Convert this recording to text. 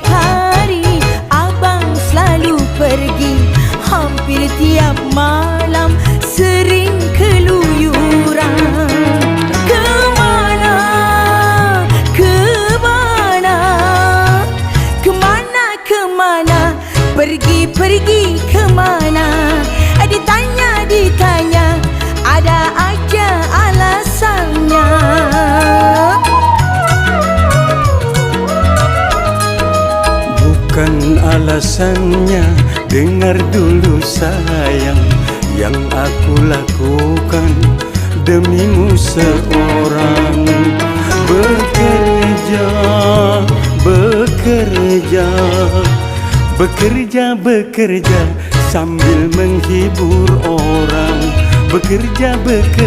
Tiap hari abang selalu pergi, hampir tiap malam sering keluyuran. Kemana, kemana, kemana, kemana, pergi kemana? Ditanya, ada aja alasannya. Bukan alasannya, dengar dulu sayang, yang aku lakukan demimu seorang. Bekerja, bekerja, bekerja, bekerja sambil menghibur orang. Bekerja, bekerja